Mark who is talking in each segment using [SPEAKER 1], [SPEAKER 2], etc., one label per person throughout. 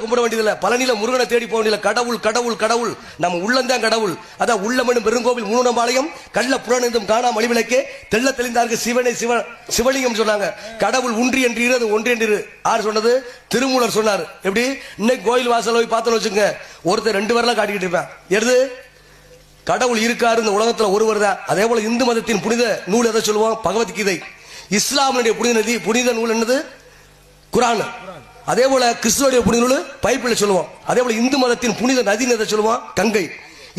[SPEAKER 1] கும்பிட வேண்டியதில்ல, பழனியில முருகனை தேடி போக வேண்டியதில்ல. கடவுள் கடவுள் கடவுள் நம்ம உள்ளந்தான் கடவுள். அதான் உள்ளமெனும் பெருங்கோவில் மூணம்பாளையம் கள்ள புராணம் காணா மணிவிளக்கே தெள்ள தெளிந்தாருக்கு சிவனை சிவலிங்கம் சொன்னாங்க. கடவுள் ஒன்றி என்று ஒன்றி என்று யார் சொன்னது? திருமூலர் சொன்னார். எப்படி இன்னைக்கு கோயில் வாசல் போய் பார்த்தோன்னு வச்சுங்க, ஒருத்தர் 2 வரலாம் காட்டிக்கிட்டு இருப்பேன். எது கடவுள் இருக்காரு இந்த உலகத்துல ஒருவர் தான். அதே போல இந்து மதத்தின் புனித நூல் எதை சொல்லுவோம்? பகவத்கீதை. இஸ்லாமுடைய புனித நூல் என்னது? குர்ஆன். அதே போல கிறிஸ்துவோட புனித நூல் பைபிள் சொல்லுவோம். அதே போல இந்து மதத்தின் புனித நதி எதை சொல்லுவோம்? கங்கை.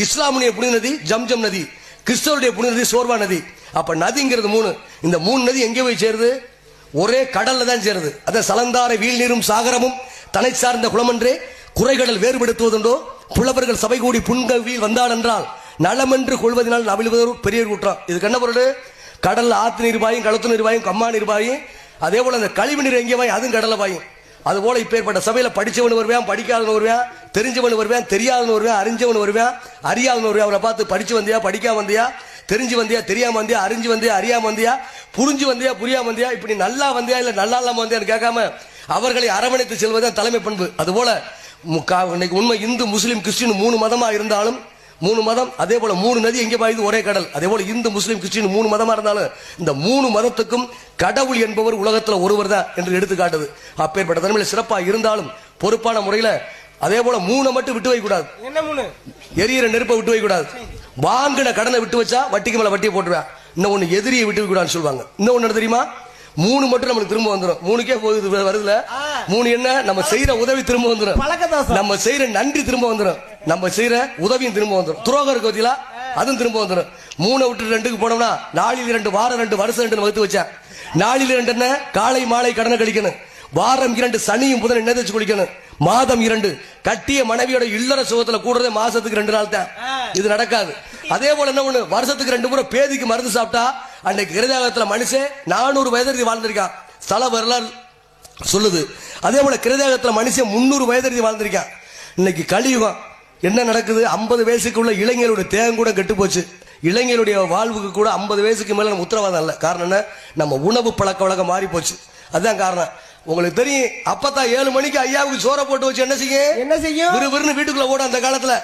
[SPEAKER 1] இஸ்லாமுடைய புனித நதி ஜம்ஜம் நதி, கிறிஸ்துவோட புனித நதி சோர்வா நதி. அப்ப நதிங்கிறது 3. இந்த 3 நதி எங்கே போய் சேருது? ஒரே கடல்ல தான் சேருது. அத சலந்தார வீழ் நீரும் சாகரமும் தனை சார்ந்த குளமன்றே குறைகடல் வேறுபடுத்துவதுண்டோ புலவர்கள் சபை கூடி புன்கவியில் வந்தால் என்றால் நலமென்று கொள்வதனால் நவிழ்வதோர் பெரிய குற்றம். இதுக்கு என்ன பொருள்? கடல்ல ஆத்து நீர் பாயும், களத்து நீர் பாயும், கம்மா நீர் பாயும். அதே போல அந்த கழிவு நீர் எங்கே பாயும்? அதுவும் கடல்ல பாயும். அது போல இப்பேற்பட்ட சபையில படிச்சவன் வருவான், படிக்காதவன் வருவான், தெரிஞ்சவன் வருவான், தெரியாதவன் வருவான், அறிஞ்சவன் வருவான், அறியாதவன் வருவான். அவரை பார்த்து படிச்சு வந்தியா, படிக்காம வந்தியா, தெரிஞ்சு வந்தியா, தெரியாம வந்தியா, அறிஞ்சு வந்தியா, அறியாம வந்தியா, புரிஞ்சு வந்தியா, புரியாம வந்தியா, இப்படி நல்லா வந்தியா இல்ல நல்லா இல்லாம வந்தியான்னு கேட்காம அவர்களை அரவணைத்து செல்வதுதான் தலைமை பண்பு. அதுபோல இன்னைக்கு உண்மை இந்து முஸ்லீம் கிறிஸ்டின் 3 மதமா இருந்தாலும் 3 மதம், அதே போல 3 நதி எங்கே பாயுது? ஒரே கடல். அதே போல இந்து முஸ்லீம் கிறிஸ்டின் 3 மதமா இருந்தாலும் இந்த 3 மதத்துக்கும் கடவுள் என்பவர் உலகத்துல ஒருவர் தான் என்று எடுத்துக்காட்டுது. அப்பேற்பட்ட தன்மையில சிறப்பா இருந்தாலும் பொறுப்பான முறையில அதே போல 3 மட்டும் விட்டு வைக்க கூடாது.
[SPEAKER 2] என்ன 3?
[SPEAKER 1] எரியிற நெருப்பை விட்டு வைக்க கூடாது. வாங்கின கடனை விட்டு வச்சா வட்டிக்கு மேல வட்டியை போட்டுருவேன். இன்னொன்னு எதிரியை விட்டு வைக்க கூடாதுன்னு சொல்லுவாங்க. இன்னொன்னு தெரியுமா? 3 மட்டும் நமக்கு திரும்ப வந்துடும். 3க்கே போகுது வருதுல. 3 என்ன? நம்ம செய்யற உதவி திரும்ப வந்துடும், நம்ம செய்யற நன்றி திரும்ப வந்துடும், நம்ம செய்யற உதவியும் திரும்ப வந்துடும். துரோகம் இருக்கு பத்தியா, அதுவும் திரும்ப வந்துடும். 3 விட்டு 2க்கு போனோம்னா நாளில் 2 வாரம் 2 வருஷம் 2 வகுத்து வச்சேன். நாளில் 2 என்ன? காலை மாலை கடனை கழிக்கணும். வாரம் 2 சனியும் புதன் என்ன தேய்ச்சி குளிக்கணும். மாதம் 2 கட்டிய மனைவியோட இல்லற சுகத்துல கூடுறதே மாசத்துக்கு 2 நாள் தான். இது நடக்காது. அதே போல என்ன ஒண்ணு, வருஷத்துக்கு 2 முறை பேதிக்கு மருந்து சாப்பிட்டா அன்னைக்கு கிருதயாகத்துல மனுஷன் 400 வயது வாழ்ந்திருக்கான். ஸ்தல வரலாறு சொல்லுது. அதே போல கிருதயாகத்துல மனுஷன் 300 வயது வாழ்ந்திருக்கான். இன்னைக்கு கலியுகம் என்ன நடக்குது? 50 வயசுக்கு உள்ள இளைஞருடைய தேகம் கூட கெட்டு போச்சு. இளைஞருடைய வாழ்வுக்கு கூட 50 வயசுக்கு மேல நம்ம உத்தரவாதம் இல்ல. காரணம் என்ன? நம்ம உணவு பழக்க வழக்கம் மாறி போச்சு. அதுதான் காரணம். உங்களுக்கு தெரியும், அப்பதான் 7 மணிக்கு ஐயாவுக்கு சோற போட்டு வச்சு என்ன செய்யும்? விறுவிறுன்னு வீட்டுக்குள்ள ஓட. அந்த காலத்துல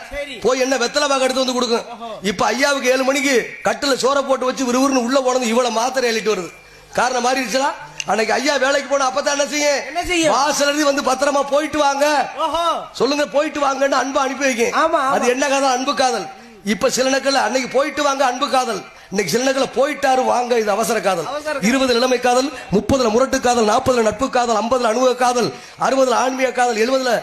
[SPEAKER 1] போய் என்ன வெத்தலை பாக்கு எடுத்து வந்து கொடுக்கும். இப்ப ஐயாவுக்கு 7 மணிக்கு கட்டுல சோற போட்டு வச்சு விறுவிறுன்னு உள்ள போனது இவ்வளவு மாத்திரை எழுதிட்டு வருது. காரணம் மாறிடுச்சா? அன்னைக்கு ஐயா வேலைக்கு போன அப்பதான் என்ன செய்யும்? வாசல் வந்து பத்திரமா போயிட்டு வாங்க சொல்லுங்க, போயிட்டு வாங்கன்னு அன்பு அனுப்பி வைக்கும். அது என்ன காதல்? அன்பு காதல். இப்ப சில நேரங்கள் அன்னைக்கு போயிட்டு வாங்க அன்பு காதல், இன்னைக்கு சில நேரங்கள் போயிட்டாரு வாங்க இது அவசர காதல். 20 இளமை காதல், 30 முரட்டு காதல், 40 நட்பு காதல், 50 அனுபவ காதல், 60 ஆன்மீக காதல், 70